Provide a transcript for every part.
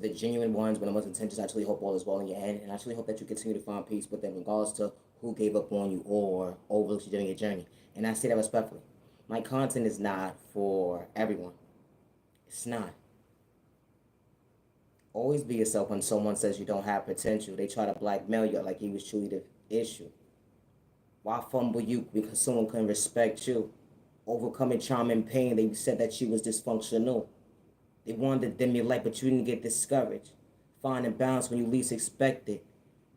the genuine ones, when the most intentions. I truly hope all is well in your end, and I truly hope that you continue to find peace with them, regardless to who gave up on you or overlooked you during your journey. And I say that respectfully. My content is not for everyone. It's not. Always be yourself. When someone says you don't have potential, they try to blackmail you like he was truly the issue. Why fumble you because someone couldn't respect you? Overcoming trauma and pain, they said that you was dysfunctional. They wanted to dim your light, but you didn't get discouraged. Finding balance when you least expect it.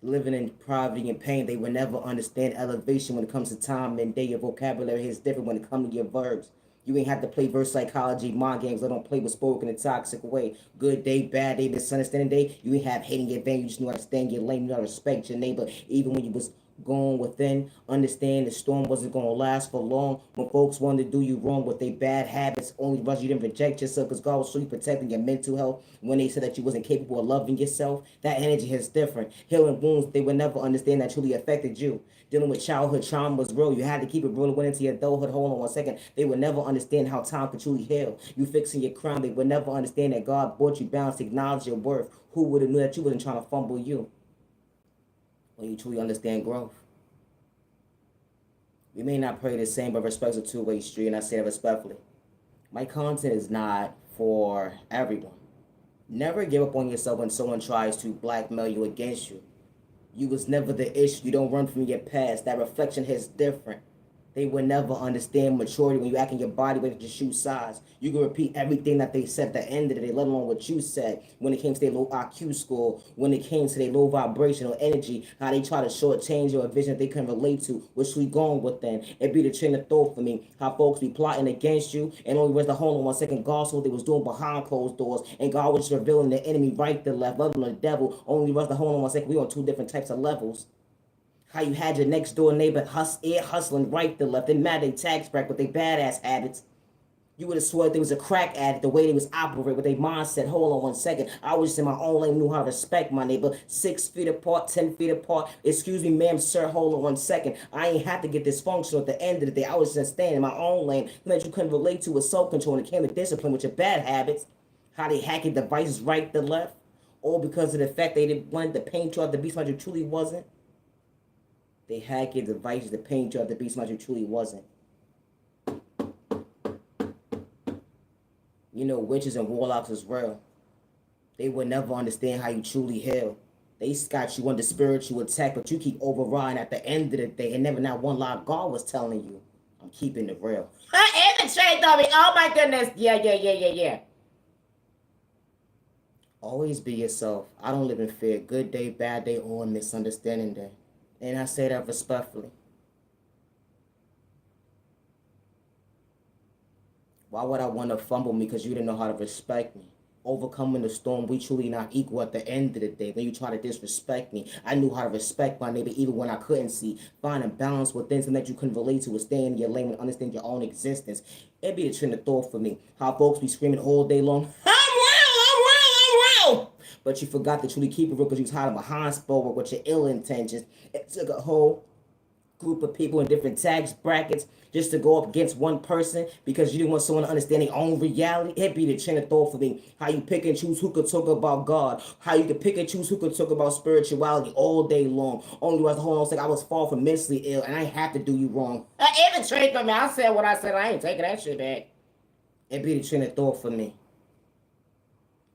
Living in poverty and pain, they will never understand elevation when it comes to time and day. Your vocabulary is different when it comes to your verbs. You ain't have to play verse psychology, mind games. They don't play with spoken in a toxic way. Good day, bad day, misunderstanding day. You ain't have hating your vein. You just know how to stand your lane. You know how to respect your neighbor. Even when you was going within, understand the storm wasn't going to last for long. When folks wanted to do you wrong with their bad habits, only because you didn't reject yourself, because God was truly protecting your mental health. When they said that you wasn't capable of loving yourself, that energy is different. Healing wounds, they would never understand that truly affected you. Dealing with childhood trauma was real. You had to keep it real and went into your adulthood. Hold on one second. They would never understand how time could truly heal. You fixing your crown, they would never understand that God brought you balance, acknowledge your worth. Who would have knew that you wasn't trying to fumble you? When you truly understand growth. We may not pray the same, but respect's a two-way street, and I say that respectfully. My content is not for everyone. Never give up on yourself when someone tries to blackmail you against you. You was never the issue. You don't run from your past. That reflection hits different. They will never understand maturity when you act in your body with your shoe size. You can repeat everything that they said at the end of the day, let alone what you said when it came to their low IQ score, when it came to their low vibrational energy, how they try to shortchange your vision that they can relate to, which we going within. It be the train of thought for me, how folks be plotting against you, and only was the hold on one second, God saw what they was doing behind closed doors, and God was revealing the enemy right to left, loving the devil, only was the hold on one second, we on two different types of levels. How you had your next door neighbor hustling right to left. They mad they tax bracket with their badass habits. You would have sworn there was a crack addict, the way they was operating with their mindset. Hold on one second. I was just in my own lane, knew how to respect my neighbor. 6 feet apart, 10 feet apart. Excuse me, ma'am, sir, hold on one second. I ain't have to get dysfunctional at the end of the day. I was just staying in my own lane that you couldn't relate to with self-control when it came to discipline with your bad habits. How they hacking devices right to left. All because of the fact they didn't want to paint you out the beast like you truly wasn't. They hack your devices to paint you out to be somebody you truly wasn't. You know, witches and warlocks is real. They would never understand how you truly heal. They got you under spiritual attack, but you keep overriding at the end of the day, and never not one lie God was telling you. I'm keeping it real. And the trade on me. Oh my goodness. Yeah. Always be yourself. I don't live in fear. Good day, bad day, or misunderstanding day. And I say that respectfully. Why would I want to fumble me because you didn't know how to respect me? Overcoming the storm, we truly not equal at the end of the day. When you try to disrespect me, I knew how to respect my neighbor even when I couldn't see. Finding balance with things that you couldn't relate to and stay in your lane and understand your own existence. It'd be a trend of thought for me. How folks be screaming all day long, I'm real. But you forgot to truly keep it real because you was hiding behind sport with your ill intentions. It took a whole group of people in different tax brackets just to go up against one person because you didn't want someone to understand their own reality. It'd be the chain of thought for me. How you pick and choose who could talk about God. How you could pick and choose who could talk about spirituality all day long. Only was the whole like I was far from mentally ill and I ain't have to do you wrong. Even trade for me. I said what I said. I ain't taking that shit back. It'd be the train of thought for me.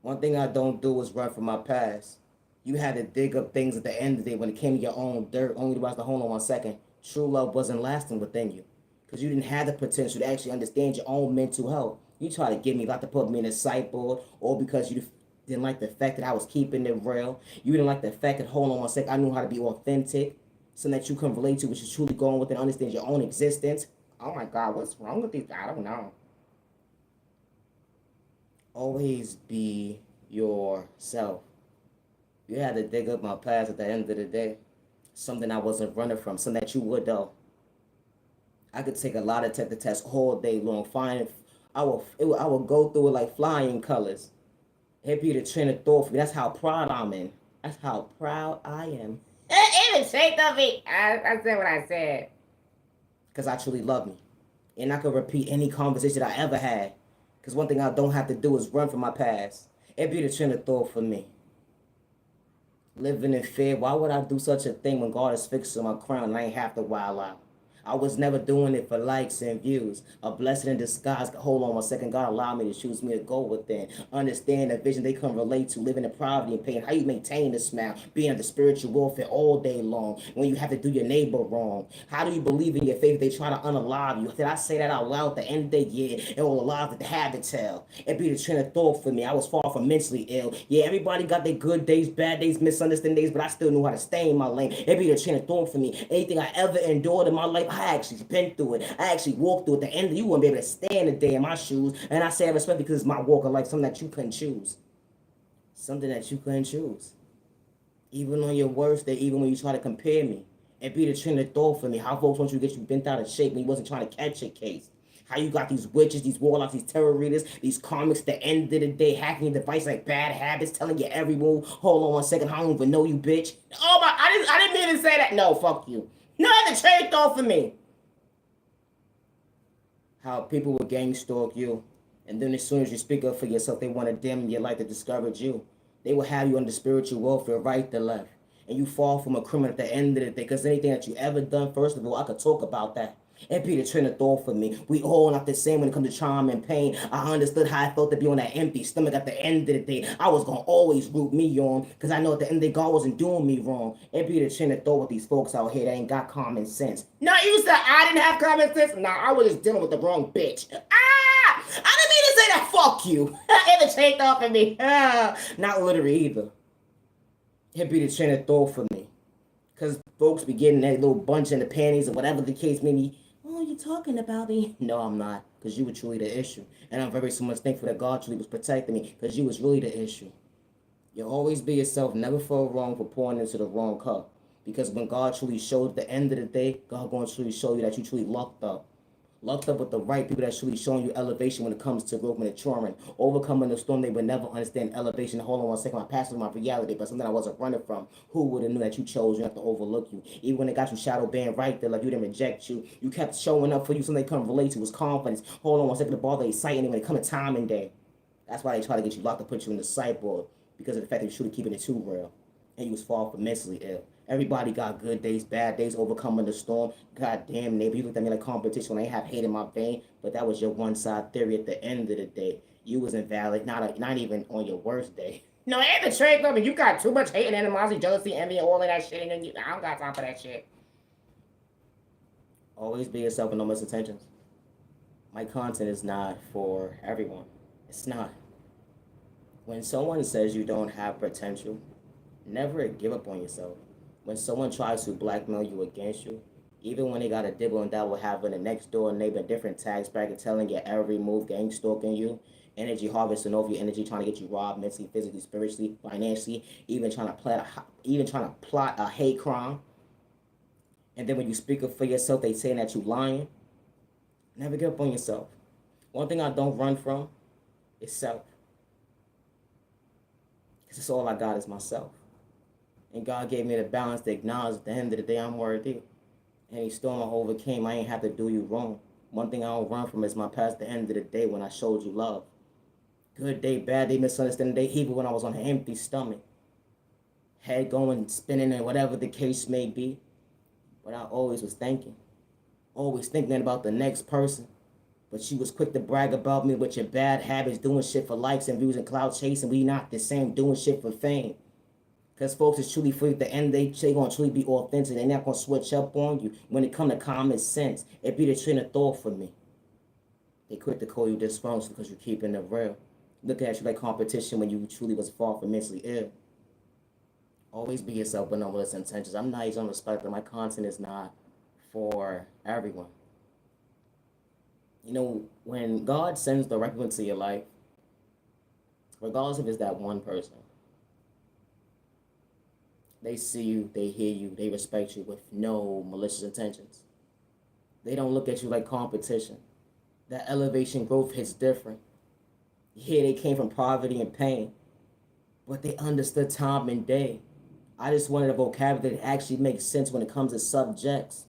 One thing I don't do is run from my past. You had to dig up things at the end of the day when it came to your own dirt. Only to watch the hold on one second. True love wasn't lasting within you because you didn't have the potential to actually understand your own mental health. You try to get me, like to put me in a sideboard, or because you didn't like the fact that I was keeping it real. You didn't like the fact that, hold on one second, I knew how to be authentic, so that you can relate to, which is truly going with and understand your own existence. Oh my God, what's wrong with these? I don't know. Always be yourself. You had to dig up my past at the end of the day. Something I wasn't running from, something that you would though. I could take a lot of tech tests all day long. I will go through it like flying colors. It'd be the train of thought for me. That's how proud I'm in. That's how proud I am. Even shake of it. I said what I said. Because I truly love me. And I could repeat any conversation I ever had. Because one thing I don't have to do is run from my past. It be the train of thought for me. Living in fear, why would I do such a thing when God is fixing my crown and I ain't have to wild out? I was never doing it for likes and views. A blessing in disguise. Hold on one second. God allow me to choose me to go within. Understand the vision they can relate to. Living in poverty and pain. How you maintain the smile. Being under spiritual warfare all day long. When you have to do your neighbor wrong. How do you believe in your faith? They try to unalive you. Did I say that out loud at the end of the year? It will alive that they had to tell. It be the train of thought for me. I was far from mentally ill. Yeah, everybody got their good days, bad days, misunderstanding days, but I still knew how to stay in my lane. It be the train of thought for me. Anything I ever endured in my life, I actually been through it. I actually walked through it. At the end, you wouldn't be able to stand a day in my shoes. And I say I respect because it's my walk of life, something that you couldn't choose. Something that you couldn't choose. Even on your worst day, even when you try to compare me. It be the trend of thought for me. How folks want you to get you bent out of shape when you wasn't trying to catch a case. How you got these witches, these warlocks, these terror readers, these karmics at the end of the day hacking your device like bad habits, telling you every move. Hold on one second, I don't even know you, bitch. Oh my, I didn't mean to say that. No, fuck you. No, the trade thought for me. How people will gang stalk you, and then as soon as you speak up for yourself, they want to dim your light to discourage you. They will have you under spiritual warfare, right to left, and you fall from a criminal at the end of the day. Because anything that you ever done, first of all, I could talk about that. It be the train of thought for me. We all not the same when it comes to trauma and pain. I understood how I felt to be on that empty stomach at the end of the day. I was gonna always root me on, because I know at the end of the day, God wasn't doing me wrong. It be the train of thought with these folks out here that ain't got common sense. No, you said I didn't have common sense? Nah, I was just dealing with the wrong bitch. I didn't mean to say that. Fuck you. It the train of thought for me. Not literally either. It be the train of thought for me. Because folks be getting that little bunch in the panties or whatever the case may be. Oh, you talking about me? No, I'm not. Because you were truly the issue. And I'm very so much thankful that God truly was protecting me. Because you was really the issue. You'll always be yourself. Never feel wrong for pouring into the wrong cup. Because when God truly showed at the end of the day, God going to truly show you that you truly lucked up. Lucked up with the right people that's truly showing you elevation when it comes to growth and maturing. Overcoming the storm, they would never understand elevation. Hold on one second, I'm passing my reality, but something I wasn't running from. Who would have knew that you chose you have to overlook you? Even when they got you shadow banned right there, like you didn't reject you. You kept showing up for you, something they couldn't relate to was confidence. Hold on one second, the ball they exciting when it comes to time and day. That's why they try to get you locked up, put you in the sideboard. Because of the fact that you're truly keeping it too real. And you was far from mentally ill. Everybody got good days, bad days, overcoming the storm. God damn, neighbor, you looked at me like competition when I have hate in my vein, but that was your one-side theory at the end of the day. You was invalid, not even on your worst day. No, ain't the trade club, and you got too much hate and animosity, jealousy, envy, and all of that shit, and you, I don't got time for that shit. Always be yourself and no misintentions. My content is not for everyone. It's not. When someone says you don't have potential, never give up on yourself. When someone tries to blackmail you against you, even when they got a dibble and dabble having a next door neighbor, different tax bracket, telling you every move, gang stalking you, energy harvesting over your energy, trying to get you robbed mentally, physically, spiritually, financially, even trying to plot a hate crime. And then when you speak up for yourself, they saying that you lying. Never give up on yourself. One thing I don't run from is self. Because it's all I got is myself. And God gave me the balance to acknowledge at the end of the day I'm worthy. Any storm I overcame, I ain't have to do you wrong. One thing I don't run from is my past at the end of the day when I showed you love. Good day, bad day, misunderstanding day, even when I was on an empty stomach. Head going, spinning, and whatever the case may be. But I always was thinking. Always thinking about the next person. But you was quick to brag about me with your bad habits, doing shit for likes and views and cloud chasing. We not the same, doing shit for fame. Because folks is truly free at the end, they going to truly be authentic. They're not going to switch up on you when it come to common sense. It be the train of thought for me. They quick to call you dysfunctional because you're keeping it real. Looking at you like competition when you truly was far from mentally ill. Always be yourself with no malicious intentions. I'm not even respecting. My content is not for everyone. You know, when God sends the right people into your life, regardless if it's that one person, they see you, they hear you, they respect you with no malicious intentions. They don't look at you like competition. That elevation growth hits different. Yeah, they came from poverty and pain, but they understood time and day. I just wanted a vocabulary that actually makes sense when it comes to subjects.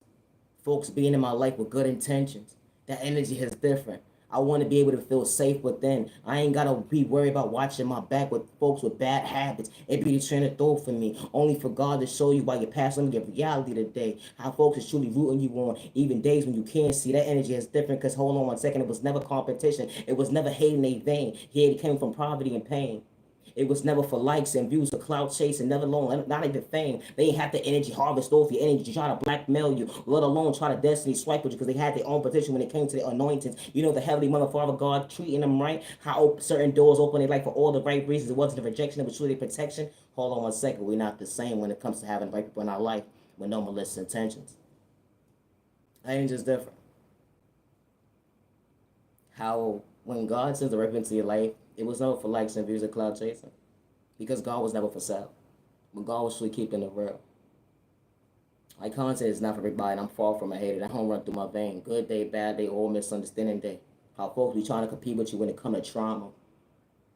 Folks being in my life with good intentions. That energy is different. I want to be able to feel safe within. I ain't gotta be worried about watching my back with folks with bad habits. It be the train of thought for me. Only for God to show you why you're passing your reality today. How folks is truly rooting you on, even days when you can't see. That energy is different. Cause hold on 1 second, it was never competition. It was never hating a vein. Here it came from poverty and pain. It was never for likes and views or clout chasing, never alone, not even fame. They ain't have the energy harvest off your energy, try to blackmail you, let alone try to destiny swipe with you because they had their own position when it came to their anointings. You know, the Heavenly Mother, Father God treating them right, how certain doors open their life for all the right reasons. It wasn't the rejection, it was truly protection. Hold on 1 second, we're not the same when it comes to having the right people in our life with no malicious intentions. Angels different. How when God sends a right into your life, it was never for likes and views or cloud chasing. Because God was never for sale. But God was truly keeping it real. My content is not for everybody, and I'm far from a hater. That don't run through my vein. Good day, bad day, or misunderstanding day. How folks be trying to compete with you when it comes to trauma,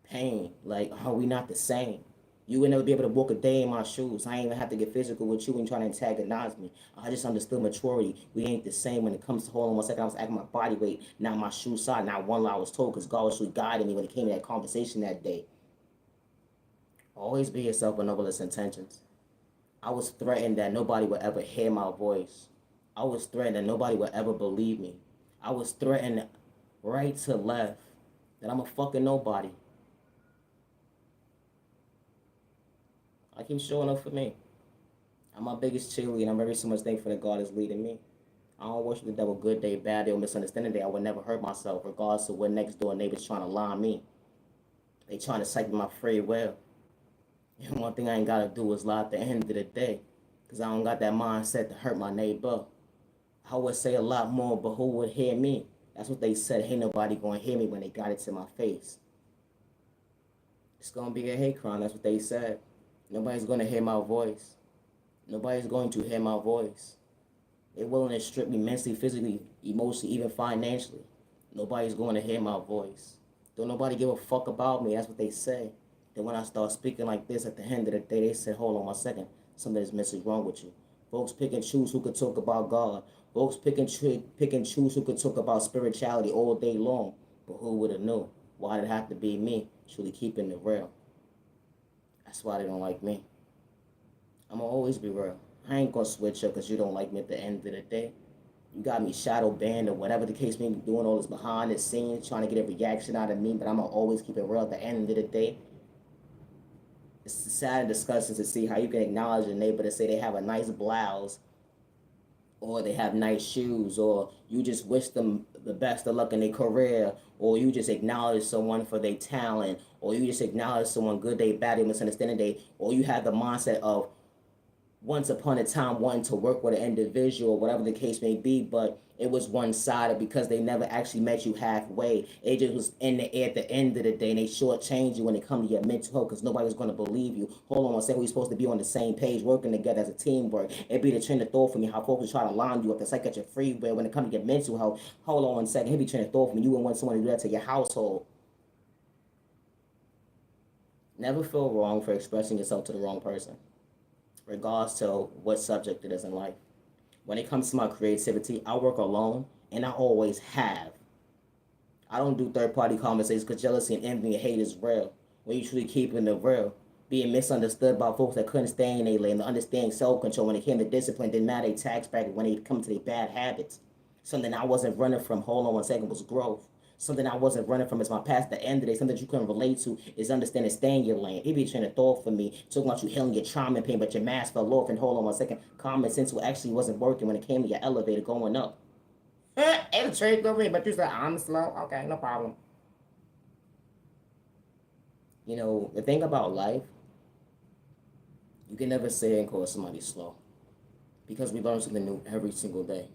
pain. Like, how we not the same? You would never be able to walk a day in my shoes. I ain't even have to get physical with you when trying to antagonize me. I just understood maturity. We ain't the same when it comes to, hold on 1 second, I was acting my body weight, not my shoe size, not one lie I was told, because God was really guiding me when it came to that conversation that day. Always be yourself with no malicious intentions. I was threatened that nobody would ever hear my voice. I was threatened that nobody would ever believe me. I was threatened right to left that I'm a fucking nobody. I keep showing up for me. I'm my biggest cheerleader, and I'm very so much thankful that God is leading me. I don't worship the devil good day, bad day, or misunderstanding day. I would never hurt myself, regardless of what next door neighbors trying to lie me. They trying to psych my free will. And one thing I ain't gotta do is lie at the end of the day. Cause I don't got that mindset to hurt my neighbor. I would say a lot more, but who would hear me? That's what they said. Ain't nobody gonna hear me when they got it to my face. It's gonna be a hate crime. That's what they said. Nobody's gonna hear my voice. Nobody's going to hear my voice. They're willing to strip me mentally, physically, emotionally, even financially. Nobody's going to hear my voice. Don't nobody give a fuck about me. That's what they say. Then when I start speaking like this at the end of the day, they say, hold on 1 second, something's message wrong with you. Folks pick and choose who could talk about God. Folks pick and choose who could talk about spirituality all day long. But who would have known? Why did it have to be me? Truly keeping it real. That's why they don't like me. I'm going to always be real. I ain't going to switch up because you don't like me at the end of the day. You got me shadow banned or whatever the case may be, doing all this behind the scenes, trying to get a reaction out of me, but I'm going to always keep it real at the end of the day. It's sad and disgusting to see how you can acknowledge a neighbor to say they have a nice blouse or they have nice shoes, or you just wish them the best of luck in their career, or you just acknowledge someone for their talent, or you just acknowledge someone good day, bad day, misunderstanding day, or you have the mindset of once upon a time wanting to work with an individual or whatever the case may be, but it was one-sided because they never actually met you halfway. It just was in the air at the end of the day, and they shortchange you when it comes to your mental health because nobody was going to believe you. Hold on 1 second, we're supposed to be on the same page, working together as a teamwork. It'd be the train of thought for me how folks try to line you up. That's like at your free will when it comes to your mental health. Hold on 1 second, it'd be train of thought for me. You wouldn't want someone to do that to your household. Never feel wrong for expressing yourself to the wrong person, regardless to what subject it is in life. When it comes to my creativity, I work alone, and I always have. I don't do third-party conversations because jealousy and envy and hate is real. When you truly keeping it real, being misunderstood by folks that couldn't stay in their lane, understanding self-control when it came to discipline, didn't matter their tax bracket when it come to their bad habits. Something I wasn't running from, hold on 1 second, was growth. Something I wasn't running from is my past. At the end of the day, something that you couldn't relate to is understanding stay in your lane. It be a train of thought for me, talking about you healing your trauma and pain, but your mask fell off. And hold on 1 second, common sense actually wasn't working when it came to your elevator going up. It's straight go me, but you said I'm slow. Okay, no problem. You know, the thing about life, you can never say and call somebody slow because we learn something new every single day.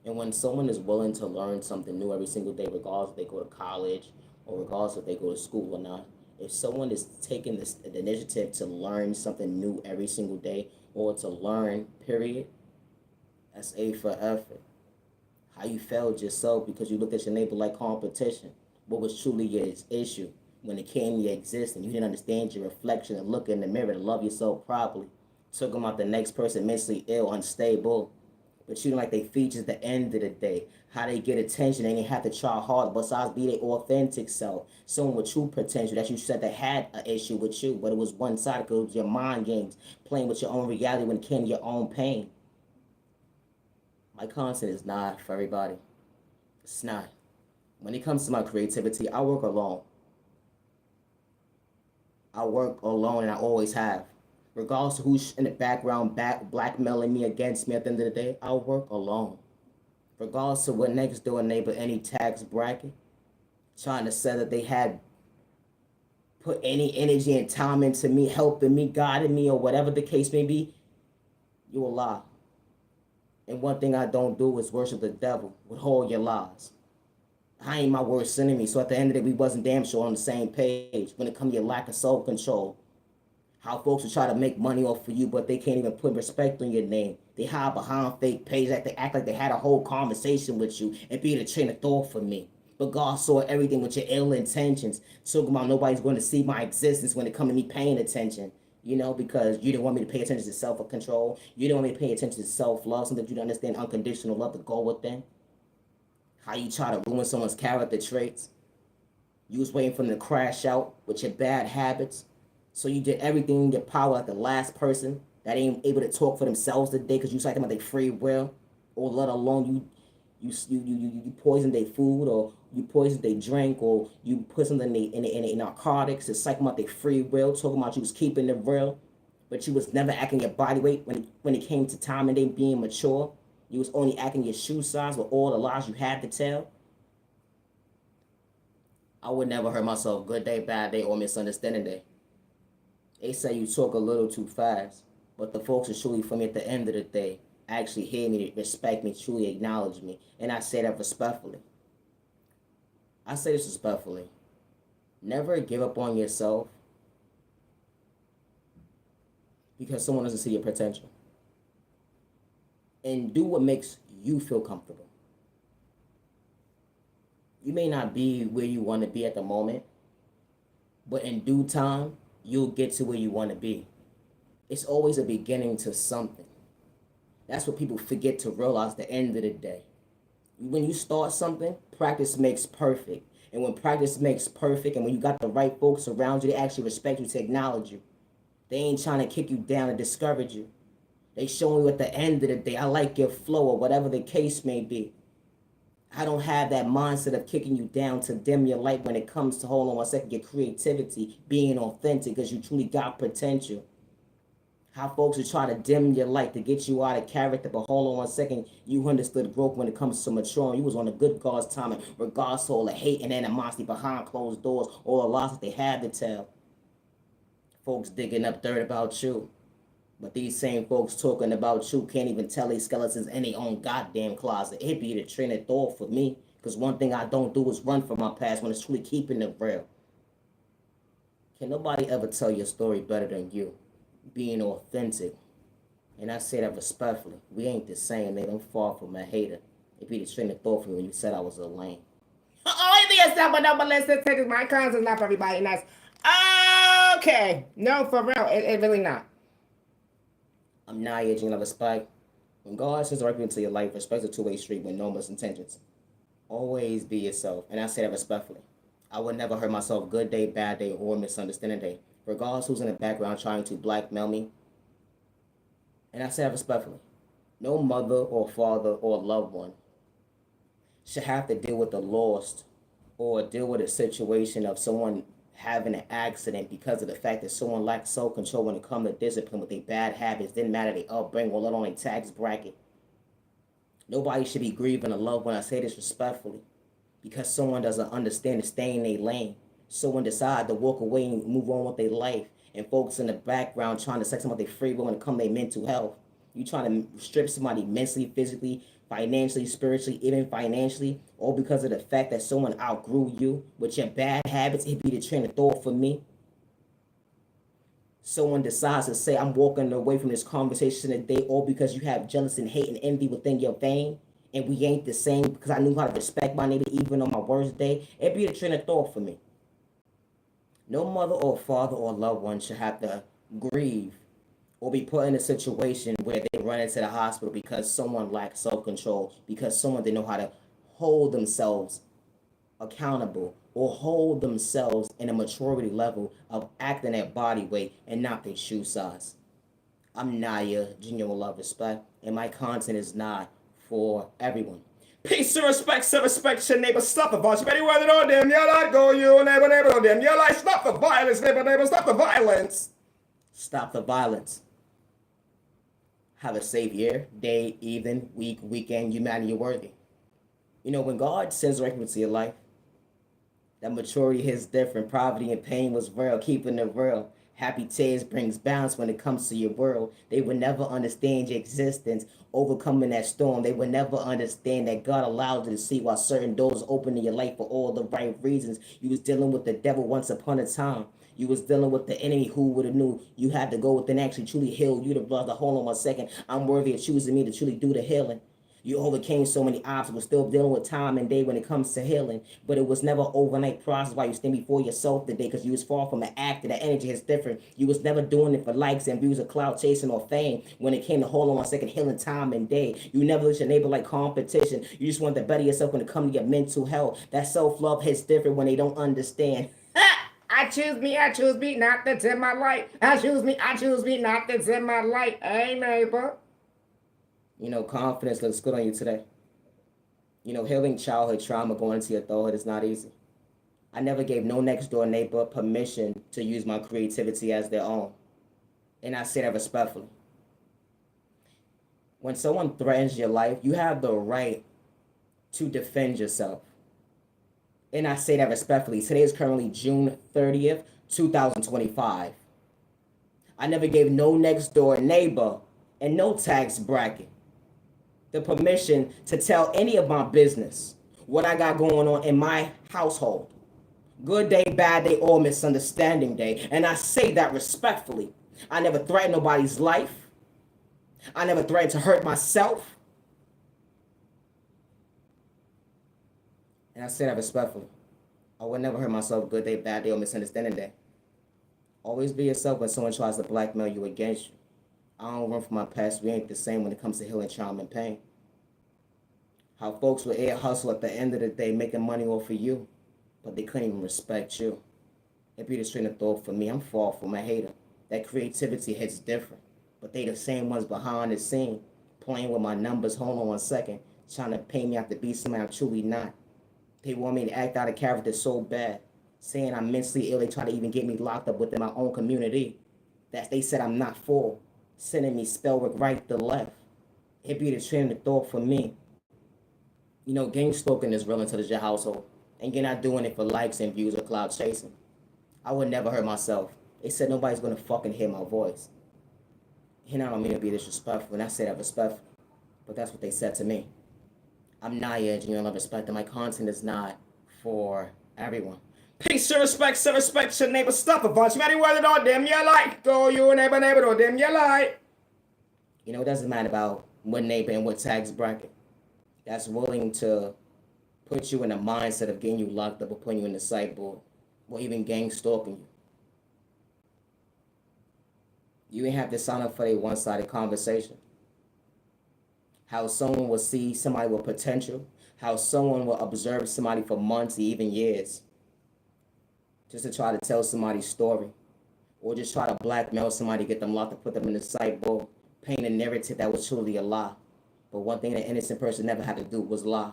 And when someone is willing to learn something new every single day, regardless if they go to college or regardless if they go to school or not, if someone is taking the initiative to learn something new every single day or to learn, period, that's A for effort. How you failed yourself because you looked at your neighbor like competition. What was truly your issue when it came to your existence? You didn't understand your reflection and look in the mirror to love yourself properly. Talking about the next person mentally ill, unstable, But you don't like they features at the end of the day. How they get attention and they have to try hard besides be their authentic self. Someone with true potential that you said that had an issue with you, but it was one sided because it was your mind games, playing with your own reality when it came to your own pain. My content is not for everybody. It's not. When it comes to my creativity, I work alone. I work alone and I always have. Regardless of who's in the background blackmailing me against me at the end of the day, I work alone. Regardless of what next door neighbor, any tax bracket, trying to say that they had put any energy and time into me, helping me, guiding me, or whatever the case may be, you will lie. And one thing I don't do is worship the devil with all your lies. I ain't my worst enemy, so at the end of the day, we wasn't damn sure on the same page when it comes to your lack of self-control. How folks will try to make money off of you, but they can't even put respect on your name. They hide behind fake pages, like they act like they had a whole conversation with you and be the train of thought for me. But God saw everything with your ill intentions. Talking about nobody's going to see my existence when it comes to me paying attention. You know, because you didn't want me to pay attention to self-control. You didn't want me to pay attention to self-love, something that you don't understand unconditional love to go within. How you try to ruin someone's character traits. You was waiting for them to crash out with your bad habits. So you did everything in your power like the last person that ain't able to talk for themselves today because you cited them about their free will, or let alone you poison their food, or you poison their drink, or you put something in narcotics to psych them out their free will, talking about you was keeping it real, but you was never acting your body weight when it came to time and they being mature. You was only acting your shoe size with all the lies you had to tell. I would never hurt myself good day, bad day, or misunderstanding day. They say you talk a little too fast, but the folks who truly for me at the end of the day actually hear me, respect me, truly acknowledge me, and I say that respectfully. I say this respectfully. Never give up on yourself because someone doesn't see your potential. And do what makes you feel comfortable. You may not be where you want to be at the moment, but in due time, you'll get to where you want to be. It's always a beginning to something. That's what people forget to realize at the end of the day. When you start something, practice makes perfect. And when practice makes perfect, and when you got the right folks around you, they actually respect you to acknowledge you. They ain't trying to kick you down and discourage you. They showing you at the end of the day, I like your flow, or whatever the case may be. I don't have that mindset of kicking you down to dim your light when it comes to, hold on one second, your creativity, being authentic because you truly got potential. How folks will try to dim your light to get you out of character, but hold on one second, you understood growth when it comes to maturing. You was on a good God's timing, regardless of all the hate and animosity behind closed doors, all the lies that they had to tell. Folks digging up dirt about you. But these same folks talking about you can't even tell these skeletons in their own goddamn closet. It'd be the train of thought for me. Because one thing I don't do is run from my past when it's truly keeping it real. Can nobody ever tell your story better than you? Being authentic. And I say that respectfully. We ain't the same, nigga. I'm far from a hater. It'd be the train of thought for me when you said I was a lame. Oh, it is that, but no, but let's take it. My content is not for everybody. And that's okay. No, for real. It really not. I'm not aging of respect. When God says right into your life, respect a two-way street with no misintentions. Always be yourself, and I say that respectfully. I would never hurt myself good day, bad day, or misunderstanding day, regardless who's in the background trying to blackmail me. And I say that respectfully. No mother or father or loved one should have to deal with the lost or deal with a situation of someone having an accident because of the fact that someone lacks self-control when it comes to discipline with their bad habits. Didn't matter their upbringing or let alone their tax bracket. Nobody should be grieving a loved one. I say this respectfully. Because someone doesn't understand to stay in their lane. Someone decide to walk away and move on with their life. And folks in the background trying to sex them with their free will when it comes to their mental health. You trying to strip somebody mentally, physically, financially, spiritually, even financially, all because of the fact that someone outgrew you with your bad habits. It'd be the train of thought for me. Someone decides to say, I'm walking away from this conversation today, all because you have jealousy and hate and envy within your vein, and we ain't the same because I knew how to respect my neighbor even on my worst day. It'd be the train of thought for me. No mother or father or loved one should have to grieve or be put in a situation where they run into the hospital because someone lacked self-control, because someone didn't know how to hold themselves accountable or hold themselves in a maturity level of acting their body weight and not their shoe size. I'm Naya, genuine love, respect, and my content is not for everyone. Peace and respect your neighbor, stop the violence. Ready, whether or them, you like go, you neighbor, on them, you like stop the violence, neighbor, stop the violence. Stop the violence. Have a safe year, day, evening, week, weekend. You matter, you're worthy. You know, when God sends record into your life, that maturity hits different. Poverty and pain was real, keeping it real. Happy tears brings balance when it comes to your world. They would never understand your existence, overcoming that storm. They would never understand that God allowed you to see while certain doors open in your life for all the right reasons. You was dealing with the devil once upon a time. You was dealing with the enemy who would have knew you had to go within actually truly heal you. The brother, hold on 1 second. I'm worthy of choosing me to truly do the healing. You overcame so many obstacles, still dealing with time and day when it comes to healing. But it was never overnight process while you stand before yourself today because you was far from an actor. The energy is different. You was never doing it for likes and views or cloud chasing or fame. When it came to hold on 1 second, healing time and day. You never let your neighbor like competition. You just want to better yourself when it comes to your mental health. That self-love hits different when they don't understand. I choose me, not to dim my light. I choose me, not to dim my light. Hey, neighbor. You know, confidence looks good on you today. You know, healing childhood trauma going into your adulthood is not easy. I never gave no next door neighbor permission to use my creativity as their own. And I say that respectfully. When someone threatens your life, you have the right to defend yourself. And I say that respectfully. Today is currently June 30th, 2025. I never gave no next door neighbor and no tax bracket the permission to tell any of my business, what I got going on in my household. Good day, bad day, or misunderstanding day. And I say that respectfully. I never threatened nobody's life. I never threatened to hurt myself. And I say that respectfully. I would never hurt myself good day, bad day, or misunderstanding day. Always be yourself when someone tries to blackmail you against you. I don't run from my past. We ain't the same when it comes to healing trauma and pain. How folks will air hustle at the end of the day making money off of you, but they couldn't even respect you. It be the train of thought for me. I'm far from a hater. That creativity hits different, but they the same ones behind the scene, playing with my numbers. Hold on 1 second, trying to pay me out to be somebody I'm truly not. They want me to act out of character so bad, saying I'm mentally ill. They try to even get me locked up within my own community. That they said I'm not for. Sending me spell work right to left. It be the train of thought for me. You know, gang stalking is real into your household. And you're not doing it for likes and views or cloud chasing. I would never hurt myself. They said nobody's gonna fucking hear my voice. And I don't mean to be disrespectful, and I say that respectful. But that's what they said to me. I'm Naya, genuine love, respect, and my content is not for everyone. Peace and respect your neighbor, stop the violence. Ready, whether or them, you like go, you neighbor, or them, you like. You know, it doesn't matter about what neighbor and what tax bracket. That's willing to put you in a mindset of getting you locked up or putting you in the sideboard or even gang stalking you. You ain't have to sign up for a one-sided conversation. How someone will see somebody with potential, how someone will observe somebody for months, even years, just to try to tell somebody's story, or just try to blackmail somebody, get them locked up, put them in the sideboard, paint a narrative that was truly a lie. But one thing an innocent person never had to do was lie.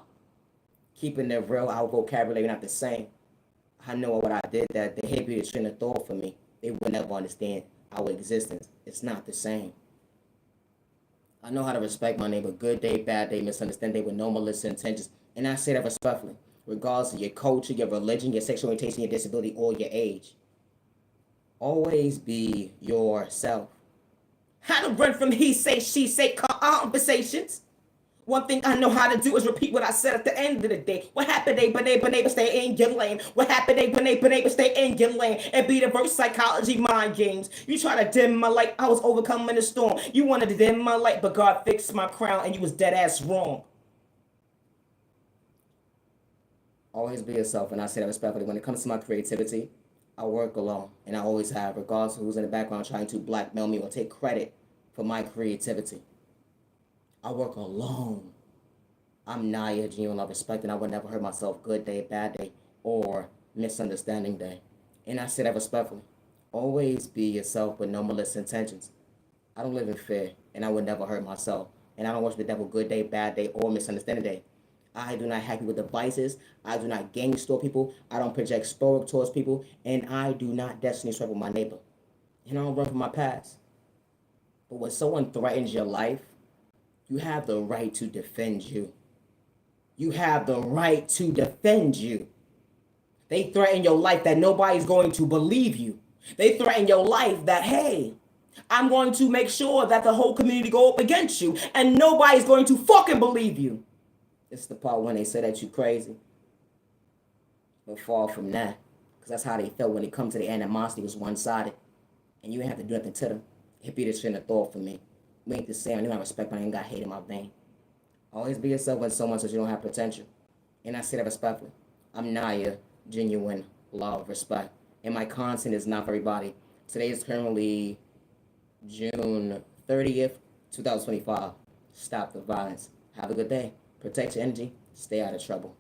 Keeping their real, our vocabulary not the same. I know what I did that they hate be the train of thought for me. They would never understand our existence. It's not the same. I know how to respect my neighbor. Good day, bad day, misunderstand day with no malicious intentions. And I say that respectfully, regardless of your culture, your religion, your sexual orientation, your disability, or your age. Always be yourself. How to run from he say, she say conversations. One thing I know how to do is repeat what I said at the end of the day. What happened, neighbor, stay in your lane. What happened, neighbor, stay in your lane. And be the verse psychology mind games. You try to dim my light, I was overcoming the storm. You wanted to dim my light, but God fixed my crown and you was dead ass wrong. Always be yourself, and I say that respectfully. When it comes to my creativity, I work alone, and I always have, regardless of who's in the background trying to blackmail me or take credit for my creativity. I work alone. I'm Naya, genuine love, respect, and I would never hurt myself good day, bad day, or misunderstanding day. And I say that respectfully. Always be yourself with no malicious intentions. I don't live in fear, and I would never hurt myself. And I don't worship the devil good day, bad day, or misunderstanding day. I do not hack people with devices. I do not gang store people. I don't project spoiler towards people. And I do not destiny swipe with my neighbor. And I don't run from my past. But when someone threatens your life, you have the right to defend you. You have the right to defend you. They threaten your life that nobody's going to believe you. They threaten your life that, hey, I'm going to make sure that the whole community go up against you and nobody's going to fucking believe you. It's the part when they say that you crazy. But far from that. Because that's how they felt when it comes to the animosity was one-sided. And you ain't have to do nothing to them. It be the train of thought for me. We ain't the same. I don't have respect, but I ain't got hate in my vein. Always be yourself when someone says you don't have potential. And I say that respectfully. I'm Naya, genuine love, respect. And my content is not for everybody. Today is currently June 30th, 2025. Stop the violence. Have a good day. Protect your energy. Stay out of trouble.